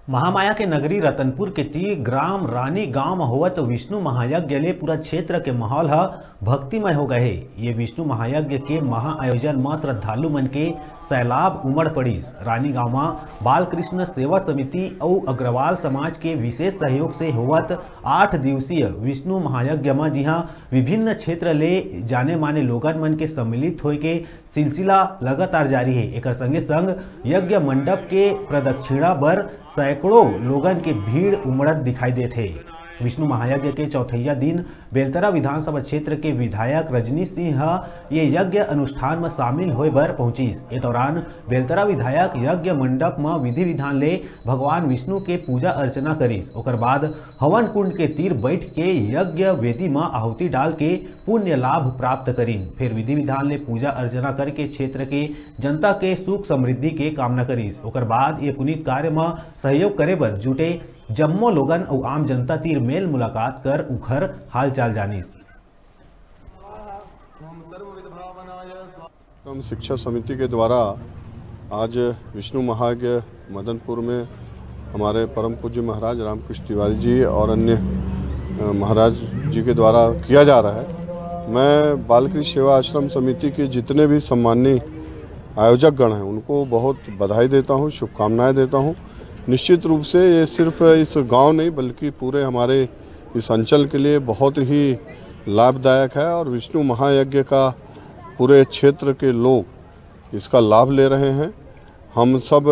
महामाया के नगरी रतनपुर के तीर ग्राम रानी गांव में होवत विष्णु महायज्ञ ले पूरा क्षेत्र के माहौल भक्तिमय हो गए। ये विष्णु महायज्ञ के महाआयोजन में श्रद्धालु मन के सैलाब उमड़ पड़ीस। रानी गांव में बालकृष्ण सेवा समिति और अग्रवाल समाज के विशेष सहयोग से होवत 8 दिवसीय विष्णु महायज्ञ में जिहां विभिन्न क्षेत्र ले जाने माने लोगन मन के सम्मिलित होय के सिलसिला लगातार जारी है। एक संगे संग यज्ञ मंडप के प्रदक्षिणा बर सैकड़ों लोगन के भीड़ उमड़त दिखाई देते। विष्णु महायज्ञ के चौथैया दिन बेलतरा विधानसभा क्षेत्र के विधायक रजनी सिंह ये यज्ञ अनुष्ठान में शामिल होए बर पहुंचिस। इस दौरान बेलतरा विधायक यज्ञ मंडप में विधि विधान ले भगवान विष्णु के पूजा अर्चना करिस। ओकर बाद हवन कुंड के तीर बैठ के यज्ञ वेदी में आहुति डाल के पुण्य लाभ प्राप्त करीन। फिर विधि विधान ले पूजा अर्चना करके क्षेत्र के जनता के सुख समृद्धि के कामना करिस। ओकर बाद ये पुनीत कार्य में सहयोग करे बर जुटे जम्मो लोगन और आम जनता तीर मेल मुलाकात कर उखर हाल चाल जानिस। शिक्षा समिति के द्वारा आज विष्णु महायज्ञ मदनपुर में हमारे परम पूज्य महाराज रामकृष्ण तिवारी जी और अन्य महाराज जी के द्वारा किया जा रहा है। मैं बालकृष्ण सेवा आश्रम समिति के जितने भी सम्मानीय आयोजक गण हैं उनको बहुत बधाई देता हूँ, शुभकामनाएं देता हूँ। निश्चित रूप से ये सिर्फ इस गांव नहीं बल्कि पूरे हमारे इस अंचल के लिए बहुत ही लाभदायक है और विष्णु महायज्ञ का पूरे क्षेत्र के लोग इसका लाभ ले रहे हैं। हम सब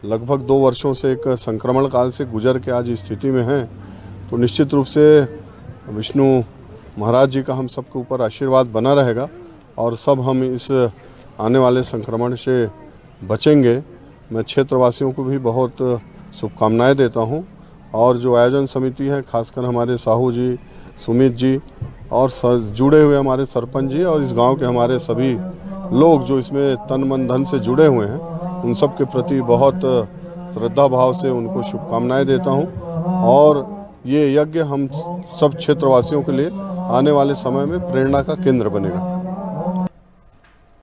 लगभग 2 वर्षों से एक संक्रमण काल से गुजर के आज स्थिति में हैं, तो निश्चित रूप से विष्णु महाराज जी का हम सबके ऊपर आशीर्वाद बना रहेगा और सब हम इस आने वाले संक्रमण से बचेंगे। मैं क्षेत्रवासियों को भी बहुत शुभकामनाएं देता हूं और जो आयोजन समिति है खासकर हमारे साहू जी, सुमित जी और जुड़े हुए हमारे सरपंच जी और इस गांव के हमारे सभी लोग जो इसमें तन मन धन से जुड़े हुए हैं उन सब के प्रति बहुत श्रद्धा भाव से उनको शुभकामनाएं देता हूं और ये यज्ञ हम सब क्षेत्रवासियों के लिए आने वाले समय में प्रेरणा का केंद्र बनेगा।